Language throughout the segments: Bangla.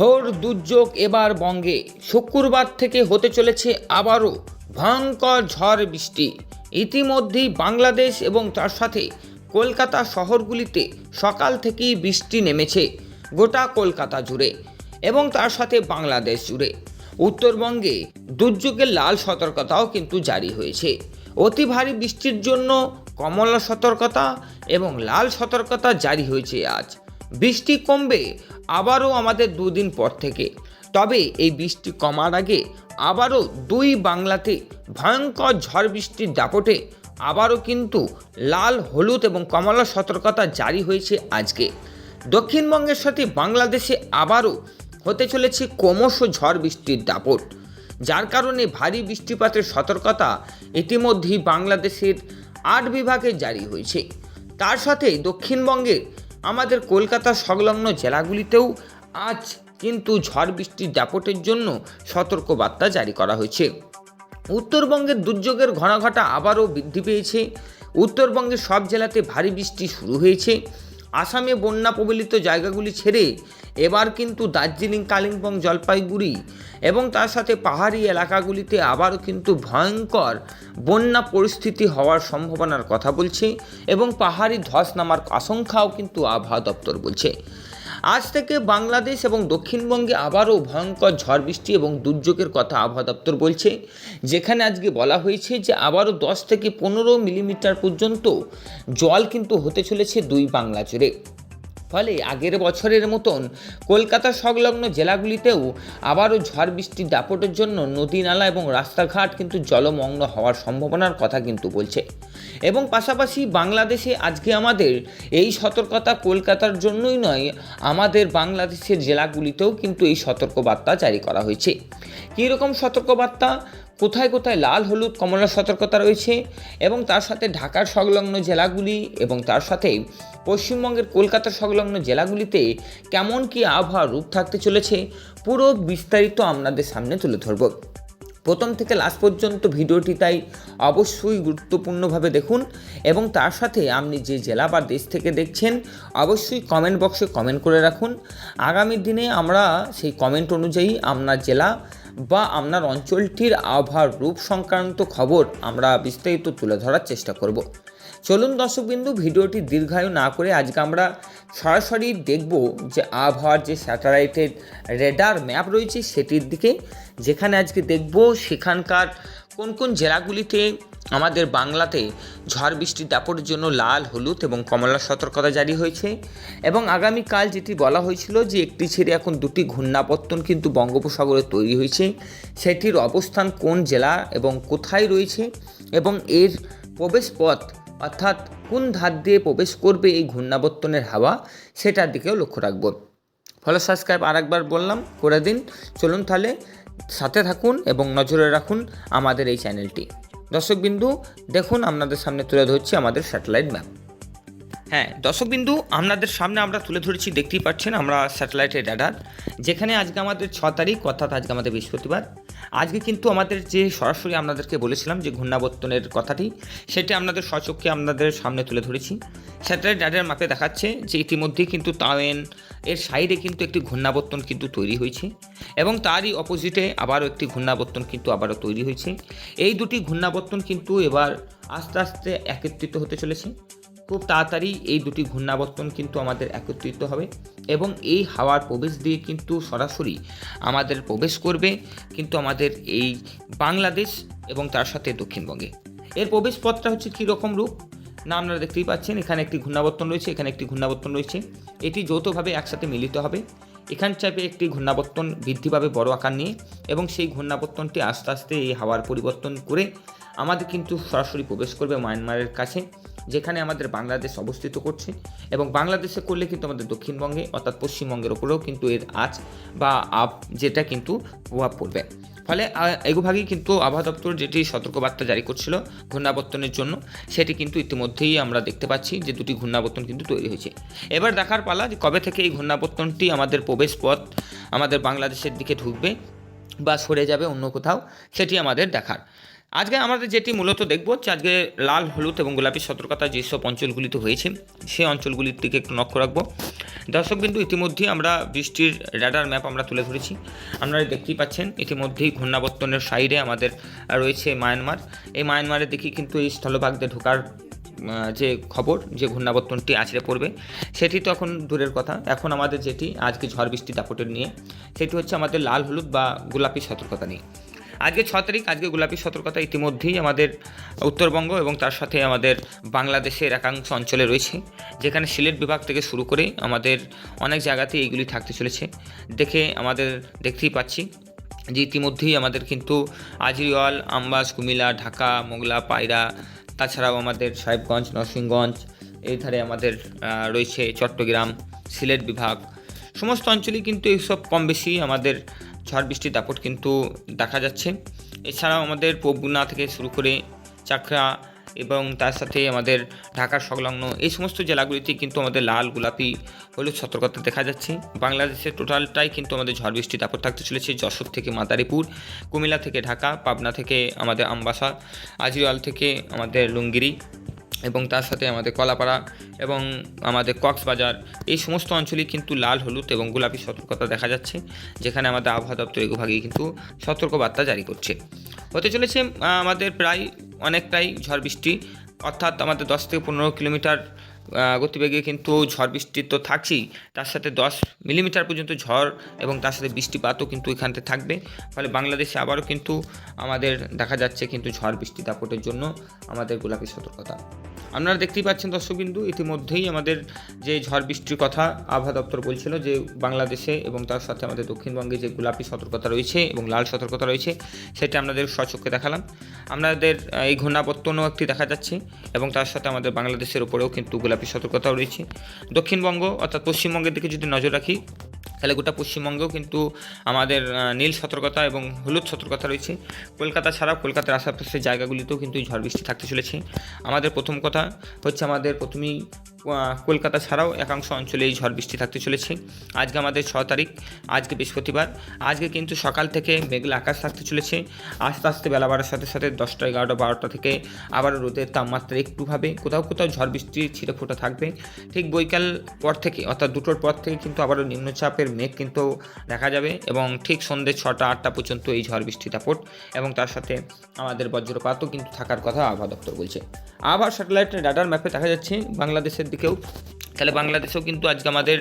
ঘোর দুর্যোগ এবার বঙ্গে। শুক্রবার থেকে হতে চলেছে আবারও ভয়ঙ্কর ঝড় বৃষ্টি। ইতিমধ্যেই বাংলাদেশ এবং তার সাথে কলকাতা শহরগুলিতে সকাল থেকেই বৃষ্টি নেমেছে গোটা কলকাতা জুড়ে এবং তার সাথে বাংলাদেশ জুড়ে। উত্তরবঙ্গে দুর্যোগের লাল সতর্কতাও কিন্তু জারি হয়েছে। অতি ভারী বৃষ্টির জন্য কমলা সতর্কতা এবং লাল সতর্কতা জারি হয়েছে আজ। বৃষ্টি কমবে আবারও আমাদের দুদিন পর থেকে, তবে এই বৃষ্টি কমার আগে আবারও দুই বাংলাতে ভয়ঙ্কর ঝড় বৃষ্টির দাপটে আবারও কিন্তু লাল, হলুদ এবং কমলা সতর্কতা জারি হয়েছে আজকে। দক্ষিণবঙ্গের সাথে বাংলাদেশে আবারও হতে চলেছে ক্রমশ ঝড় বৃষ্টির দাপট, যার কারণে ভারী বৃষ্টিপাতের সতর্কতা ইতিমধ্যেই বাংলাদেশের 8 বিভাগে জারি হয়েছে। তার সাথে দক্ষিণবঙ্গের আমাদের কলকাতা সংলগ্ন জেলাগুলিতেও আজ কিন্তু ঝড় বৃষ্টির দাপটের জন্য সতর্কবার্তা জারি করা হয়েছে। উত্তরবঙ্গের দুর্যোগের ঘনাঘটা আবারও বৃদ্ধি পেয়েছে। উত্তরবঙ্গের সব জেলাতে ভারী বৃষ্টি শুরু হয়েছে। আসামে বন্যা প্রবলিত জায়গাগুলি ছেড়ে এবার কিন্তু দার্জিলিং, কালিম্পং, জলপাইগুড়ি এবং তার সাথে পাহাড়ি এলাকাগুলিতে আবারও কিন্তু ভয়ঙ্কর বন্যা পরিস্থিতি হওয়ার সম্ভাবনার কথা বলছে এবং পাহাড়ি ধস নামার আশঙ্কাও কিন্তু আবহাওয়া দপ্তর বলছে। আজ থেকে বাংলাদেশ এবং দক্ষিণবঙ্গে আবারও ভয়ঙ্কর ঝড় বৃষ্টি এবং দুর্যোগের কথা আবহাওয়া দপ্তর বলছে, যেখানে আজকে বলা হয়েছে যে আবারও 10 থেকে 15 মিলিমিটার পর্যন্ত জল কিন্তু হতে চলেছে দুই বাংলা জুড়ে। ফলে আগের বছরের মতন কলকাতা সংলগ্ন জেলাগুলিতেও আবারও ঝড় বৃষ্টির দাপটের জন্য নদী নালা এবং রাস্তাঘাট কিন্তু জলমগ্ন হওয়ার সম্ভাবনার কথা কিন্তু বলছে। এবং পাশাপাশি বাংলাদেশে আজকে আমাদের এই সতর্কতা কলকাতার জন্যই নয়, আমাদের বাংলাদেশের জেলাগুলিতেও কিন্তু এই সতর্কবার্তা জারি করা হয়েছে। কী রকম সতর্কবার্তা, কোথায় কোথায় লাল, হলুদ, কমলা সতর্কতা রয়েছে এবং তার সাথে ঢাকার সংলগ্ন জেলাগুলি এবং তার সাথে পশ্চিমবঙ্গের কলকাতা সংলগ্ন জেলাগুলিতে কেমন কী আবহাওয়ার রূপ থাকতে চলেছে, পুরো বিস্তারিত আপনাদের সামনে তুলে ধরব। প্রথম থেকে লাস্ট পর্যন্ত ভিডিওটি তাই অবশ্যই গুরুত্বপূর্ণভাবে দেখুন এবং তার সাথে আপনি যে জেলা বা দেশ থেকে দেখছেন অবশ্যই কমেন্ট বক্সে কমেন্ট করে রাখুন। আগামী দিনে আমরা সেই কমেন্ট অনুযায়ী আপনার জেলা বা আপনার অঞ্চলটির আবহাওয়ার রূপ সংক্রান্ত খবর আমরা বিস্তারিত তুলে ধরার চেষ্টা করব। চলুন দর্শকবিন্দু, ভিডিওটি দীর্ঘায়ু না করে আজকে আমরা সরাসরি দেখব যে আবহাওয়ার যে স্যাটেলাইটের রেডার ম্যাপ রয়েছে সেটির দিকে, যেখানে আজকে দেখব সেখানকার কোন কোন জেলাগুলিতে আমাদের বাংলাতে ঝড় বৃষ্টির দাপটের জন্য লাল, হলুদ এবং কমলা সতর্কতা জারি হয়েছে। এবং আগামীকাল যেটি বলা হয়েছিল যে একটি ছেড়ে এখন দুটি ঘূর্ণাবর্তন কিন্তু বঙ্গোপসাগরে তৈরি হয়েছে, সেটির অবস্থান কোন জেলা এবং কোথায় রয়েছে এবং এর প্রবেশ পথ অর্থাৎ কোন ধার দিয়ে প্রবেশ করবে এই ঘূর্ণাবর্তনের হাওয়া, সেটার দিকেও লক্ষ্য রাখব। ফলো, সাবস্ক্রাইব আরেকবার বললাম করে দিন। চলুন তাহলে সাথে থাকুন এবং নজরে রাখুন আমাদের এই চ্যানেলটি। দর্শকবিন্দু দেখুন, আপনাদের সামনে তুলে ধরছি আমাদের স্যাটেলাইট ম্যাপ। হ্যাঁ দর্শকবিন্দু, আপনাদের সামনে আমরা তুলে ধরেছি, দেখতেই পাচ্ছেন আমরা স্যাটেলাইটের রেডার, যেখানে আজকে আমাদের 6 তারিখ অর্থাৎ আজকে আমাদের বৃহস্পতিবার। আজকে কিন্তু আমাদের যে সরাসরি আপনাদেরকে বলেছিলাম যে ঘূর্ণাবর্তনের কথাটি, সেটি আপনাদের স্বচক্ষে আপনাদের সামনে তুলে ধরেছি। স্যাটেলাইট রেডার মাপে দেখাচ্ছে যে ইতিমধ্যেই কিন্তু তাওয়েন এর সাইডে কিন্তু একটি ঘূর্ণাবর্তন কিন্তু তৈরি হয়েছে এবং তারই অপোজিটে আবারও একটি ঘূর্ণাবর্তন কিন্তু আবারও তৈরি হয়েছে। এই দুটি ঘূর্ণাবর্তন কিন্তু এবার আস্তে আস্তে একত্রিত হতে চলেছে। খুব তাড়াতাড়ি এই দুটি ঘূর্ণাবর্তন কিন্তু আমাদের একত্রিত হবে এবং এই হাওয়ার প্রবেশ দিয়ে কিন্তু সরাসরি আমাদের প্রবেশ করবে কিন্তু আমাদের এই বাংলাদেশ এবং তার সাথে দক্ষিণবঙ্গে। এর প্রবেশ পথটা হচ্ছে কীরকম রূপ না আপনারা দেখতেই পাচ্ছেন, এখানে একটি ঘূর্ণাবর্তন রয়েছে, এখানে একটি ঘূর্ণাবর্তন রয়েছে, এটি যৌথভাবে একসাথে মিলিত হবে। এখান চাপে একটি ঘূর্ণাবর্তন বৃদ্ধি পাবে বড় আকার নিয়ে এবং সেই ঘূর্ণাবর্তনটি আস্তে আস্তে এই হাওয়ার পরিবর্তন করে আমাদের কিন্তু সরাসরি প্রবেশ করবে মায়ানমারের কাছে, যেখানে আমাদের বাংলাদেশ অবস্থিত করছে এবং বাংলাদেশে করলে কিন্তু আমাদের দক্ষিণবঙ্গে অর্থাৎ পশ্চিমবঙ্গের ওপরেও কিন্তু এর আঁচ বা আপ যেটা কিন্তু প্রভাব পড়বে। ফলে এগুভাগেই কিন্তু আবহাওয়া দপ্তর যেটি সতর্কবার্তা জারি করছিল ঘূর্ণাবর্তনের জন্য, সেটি কিন্তু ইতিমধ্যেই আমরা দেখতে পাচ্ছি যে দুটি ঘূর্ণাবর্তন কিন্তু তৈরি হয়েছে। এবার দেখার পালা যে কবে থেকে এই ঘূর্ণাবর্তনটি আমাদের প্রবেশ পথ আমাদের বাংলাদেশের দিকে ঢুকবে বা সরে যাবে অন্য কোথাও, সেটি আমাদের দেখার। আজকে আমাদের যেটি মূলত দেখব যে আজকে লাল, হলুদ এবং গোলাপি সতর্কতা যেসব অঞ্চলগুলিতে হয়েছে সেই অঞ্চলগুলির দিকে একটু লক্ষ্য রাখবো। দর্শকবিন্দু, ইতিমধ্যেই আমরা বৃষ্টির র্যাডার ম্যাপ আমরা তুলে ধরেছি। আপনারা দেখতেই পাচ্ছেন ইতিমধ্যেই ঘূর্ণাবর্তনের সাইডে আমাদের রয়েছে মায়ানমার। এই মায়ানমারে দেখি কিন্তু এই স্থলভাগ দিয়ে ঢোকার যে খবর, যে ঘূর্ণাবর্তনটি আছড়ে পড়বে সেটি তো এখন দূরের কথা। এখন আমাদের যেটি আজকে ঝড় বৃষ্টি দাপটের নিয়ে, সেটি হচ্ছে আমাদের লাল, হলুদ বা গোলাপি সতর্কতা নিয়ে। আজকে 6 তারিখ, আজকে গোলাপি সতর্কতা ইতিমধ্যেই আমাদের উত্তরবঙ্গ এবং তার সাথে আমাদের বাংলাদেশের একাংশ অঞ্চলে রয়েছে, যেখানে সিলেট বিভাগ থেকে শুরু করে আমাদের অনেক জায়গাতেই এইগুলি থাকতে চলেছে। আমাদের দেখতেই পাচ্ছি যে ইতিমধ্যেই আমাদের কিন্তু আজরিওয়াল, আমবাস, কুমিল্লা, ঢাকা, মোংলা, পায়রা, তাছাড়াও আমাদের সাহেবগঞ্জ, নরসিংগঞ্জ, এই ধারে আমাদের রয়েছে চট্টগ্রাম, সিলেট বিভাগ, সমস্ত অঞ্চলেই কিন্তু এইসব কম বেশি আমাদের ঝড় বৃষ্টির দাপট কিন্তু দেখা যাচ্ছে। এছাড়াও আমাদের পবনা থেকে শুরু করে চাকরা এবং তার সাথে আমাদের ঢাকার সংলগ্ন এই সমস্ত জেলাগুলিতে কিন্তু আমাদের লাল, গোলাপি, হলুদ সতর্কতা দেখা যাচ্ছে। বাংলাদেশের টোটালটাই কিন্তু আমাদের ঝড় বৃষ্টির দাপট থাকতে চলেছে। যশোর থেকে মাদারীপুর, কুমিল্লা থেকে ঢাকা, পাবনা থেকে আমাদের আমবাসা, আজরিওয়াল থেকে আমাদের লুঙ্গিরি এবং তার সাথে আমাদের কলাপাড়া এবং আমাদের কক্সবাজার, এই সমস্ত অঞ্চলেই কিন্তু লাল, হলুদ এবং গোলাপি সতর্কতা দেখা যাচ্ছে, যেখানে আমাদের আবহাওয়া দপ্তর এগুভাগেই কিন্তু সতর্কবার্তা জারি করছে। হতে চলেছে আমাদের প্রায় অনেকটাই ঝড় বৃষ্টি, অর্থাৎ আমাদের 10 থেকে 15 কিলোমিটার গতিবেগে কিন্তু ঝড় বৃষ্টি তো থাকছেই, তার সাথে 10 মিলিমিটার পর্যন্ত ঝড় এবং তার সাথে বৃষ্টিপাতও কিন্তু এখানতে থাকবে। ফলে বাংলাদেশে আবারও কিন্তু আমাদের দেখা যাচ্ছে কিন্তু ঝড় বৃষ্টি দাপটের জন্য আমাদের গোলাপি সতর্কতা। আপনারা দেখতেই পাচ্ছেন দর্শকবিন্দু, ইতিমধ্যেই আমাদের যে ঝড় বৃষ্টির কথা আবহাওয়া দপ্তর বলছিল যে বাংলাদেশে এবং তার সাথে আমাদের দক্ষিণবঙ্গে যে গোলাপি সতর্কতা রয়েছে এবং লাল সতর্কতা রয়েছে সেটা আপনাদের স্বচক্ষে দেখালাম। আপনাদের এই ঘূর্ণাবর্তনও একটি দেখা যাচ্ছে এবং তার সাথে আমাদের বাংলাদেশের উপরেও কিন্তু গোলাপি সতর্কতাও রয়েছে। দক্ষিণবঙ্গ অর্থাৎ পশ্চিমবঙ্গের দিকে যদি নজর রাখি তাহলে গোটা পশ্চিমবঙ্গেও কিন্তু আমাদের নীল সতর্কতা এবং হলুদ সতর্কতা রয়েছে। কলকাতা ছাড়াও কলকাতার আশেপাশের জায়গাগুলিতেও কিন্তু ঝড় বৃষ্টি থাকতে চলেছে। আমাদের প্রথম কথা হচ্ছে আমাদের প্রথমেই কলকাতা ছাড়াও একাংশ অঞ্চলে এই ঝড় বৃষ্টি থাকতে চলেছে। আজকে আমাদের 6 তারিখ, আজকে বৃহস্পতিবার। আজকে কিন্তু সকাল থেকে মেঘলা আকাশ থাকতে চলেছে। আস্তে আস্তে বেলা বাড়ার সাথে সাথে 10টা, 11টা, 12টা থেকে আবারও রোদের তাপমাত্রা একটুভাবে কোথাও কোথাও ঝড় বৃষ্টি ছিটে ফোটা থাকবে। ঠিক বৈকাল পর থেকে অর্থাৎ 2টোর পর থেকে কিন্তু আবারও নিম্নচাপের মেঘ কিন্তু দেখা যাবে এবং ঠিক সন্ধ্যে 6টা, 8টা পর্যন্ত এই ঝড় বৃষ্টি দাপট এবং তার সাথে আমাদের বজ্রপাতও কিন্তু থাকার কথা আবহাওয়া দপ্তর বলছে। আবহাওয়া স্যাটেলাইট রাডার ম্যাপে দেখা যাচ্ছে বাংলাদেশের দিকেও, তাহলে বাংলাদেশেও কিন্তু আজকে আমাদের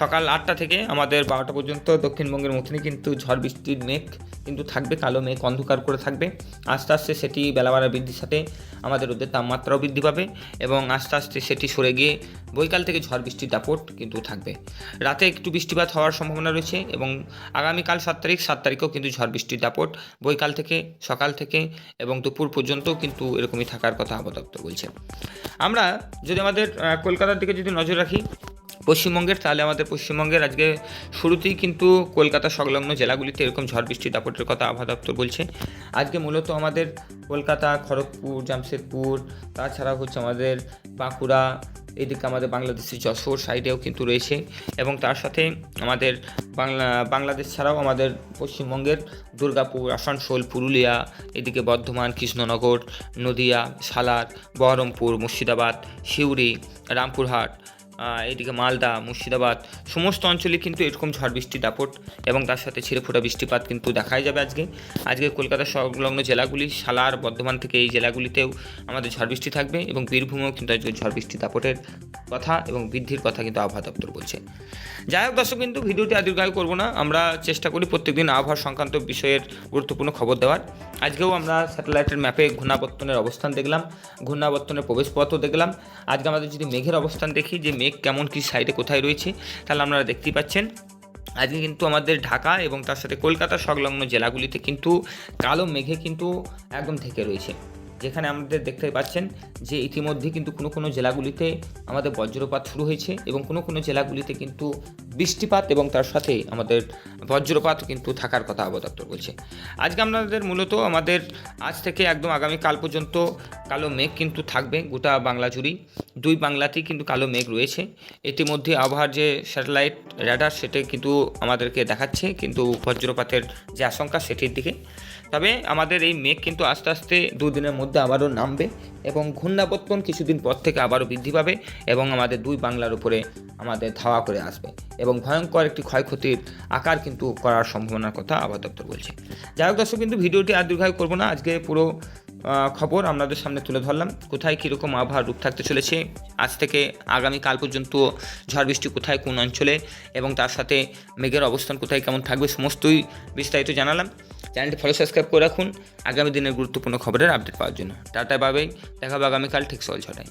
সকাল 8টা থেকে আমাদের 12টা পর্যন্ত দক্ষিণবঙ্গের মতনই কিন্তু ঝড় বৃষ্টির মেঘ কিন্তু থাকবে, কালো মেঘ অন্ধকার করে থাকবে। আস্তে আস্তে সেটি বেলাবাড়া বৃদ্ধির সাথে আমাদের রোদের তাপমাত্রাও বৃদ্ধি পাবে এবং আস্তে আস্তে সেটি সরে গিয়ে বৈকাল থেকে ঝড় বৃষ্টির দাপট কিন্তু থাকবে। রাতে একটু বৃষ্টিপাত হওয়ার সম্ভাবনা রয়েছে এবং আগামীকাল 7 তারিখেও কিন্তু ঝড় বৃষ্টির দাপট বৈকাল থেকে, সকাল থেকে এবং দুপুর পর্যন্তও কিন্তু এরকমই থাকার কথা আবহাওয়া দপ্তর বলছে। আমরা যদি আমাদের কলকাতার দিকে যদি নজর রাখি পশ্চিমবঙ্গের, তাহলে আমাদের পশ্চিমবঙ্গের আজকে শুরুতেই কিন্তু কলকাতা সংলগ্ন জেলাগুলিতে এরকম ঝড় বৃষ্টি দাপটের কথা আবহাওয়া দপ্তর বলছে। আজকে মূলত আমাদের কলকাতা, খড়গপুর, জামশেদপুর, তাছাড়া হচ্ছে আমাদের বাঁকুড়া, এদিকে আমাদের বাংলাদেশের যশোর সাইডেও কিন্তু রয়েছে এবং তার সাথে আমাদের বাংলাদেশ ছাড়াও আমাদের পশ্চিমবঙ্গের দুর্গাপুর, আসানসোল, পুরুলিয়া, এদিকে বর্ধমান, কৃষ্ণনগর, নদিয়া, সালার, বহরমপুর, মুর্শিদাবাদ, সিউড়ি, রামপুরহাট, এইদিকে মালদা, মুর্শিদাবাদ, সমস্ত অঞ্চলে কিন্তু এরকম ঝড় বৃষ্টি দাপট এবং তার সাথে ছিঁড়ে ফোটা বৃষ্টিপাত কিন্তু দেখাই যাবে আজকে কলকাতা সংলগ্ন জেলাগুলি, সালার, বর্ধমান থেকে এই জেলাগুলিতেও আমাদের ঝড় বৃষ্টি থাকবে এবং বীরভূমেও কিন্তু আজকে ঝড় বৃষ্টি দাপটের কথা এবং বৃদ্ধির কথা কিন্তু আবহাওয়া দপ্তর বলছে। যাই হোক দর্শক, কিন্তু ভিডিওটি দীর্ঘায়ু করবো না, আমরা চেষ্টা করি প্রত্যেকদিন আবহাওয়া সংক্রান্ত বিষয়ের গুরুত্বপূর্ণ খবর দেওয়ার। আজকেও আমরা স্যাটেলাইটের ম্যাপে ঘূর্ণাবর্তনের অবস্থান দেখলাম, ঘূর্ণাবর্তনের প্রবেশপথও দেখলাম। আজকে আমাদের যদি মেঘের অবস্থান দেখি যে মেঘ কেমন কী সাইডে কোথায় রয়েছে, তাহলে আপনারা দেখতেই পাচ্ছেন আজকে কিন্তু আমাদের ঢাকা এবং তার সাথে কলকাতা সংলগ্ন জেলাগুলিতে কিন্তু কালো মেঘে কিন্তু একদম ঢেকে রয়েছে, যেখানে আমাদের দেখতে পাচ্ছেন যে ইতিমধ্যে কিন্তু কোনো কোনো জেলাগুলিতে আমাদের বজ্রপাত শুরু হয়েছে এবং কোনো কোনো জেলাগুলিতে কিন্তু বৃষ্টিপাত এবং তার সাথে আমাদের বজ্রপাত কিন্তু থাকার কথা আবহাওয়া দপ্তর বলছে। আজকে আপনাদের মূলত আমাদের আজ থেকে একদম আগামীকাল পর্যন্ত কালো মেঘ কিন্তু থাকবে গোটা বাংলা জুড়েই। দুই বাংলাতেই কিন্তু কালো মেঘ রয়েছে। ইতিমধ্যে আবহাওয়ার যে স্যাটেলাইট র্যাডার সেটা কিন্তু আমাদেরকে দেখাচ্ছে কিন্তু বজ্রপাতের যে আশঙ্কা সেটির দিকে। তবে আমাদের এই মেঘ কিন্তু আস্তে আস্তে দুদিনের মধ্যে আবারও নামবে এবং ঘূর্ণাবর্তন কিছুদিন পর থেকে আবারও বৃদ্ধি পাবে এবং আমাদের দুই বাংলার উপরে আমাদের ধাওয়া করে আসবে এবং ভয়ঙ্কর একটি ক্ষয়ক্ষতির আকার কিন্তু করার সম্ভাবনার কথা আবহাওয়া দপ্তর বলছে। যাই হোক দর্শক, কিন্তু ভিডিওটি আর দীর্ঘায়ু করবো না, আজকে পুরো খবর আপনাদের সামনে তুলে ধরলাম। কোথায় কীরকম আবহাওয়ার রূপ থাকতে চলেছে আজ থেকে আগামীকাল পর্যন্ত, ঝড় বৃষ্টি কোথায় কোন অঞ্চলে এবং তার সাথে মেঘের অবস্থান কোথায় কেমন থাকবে সমস্তই বিস্তারিত জানালাম। চ্যানেলটি ফলো সাবস্ক্রাইব করে রাখুন আগামী দিনের গুরুত্বপূর্ণ খবরের আপডেট পাওয়ার জন্য। টাটা, বাই বাই, দেখা হবে আগামীকাল ঠিক সকাল 6টায়।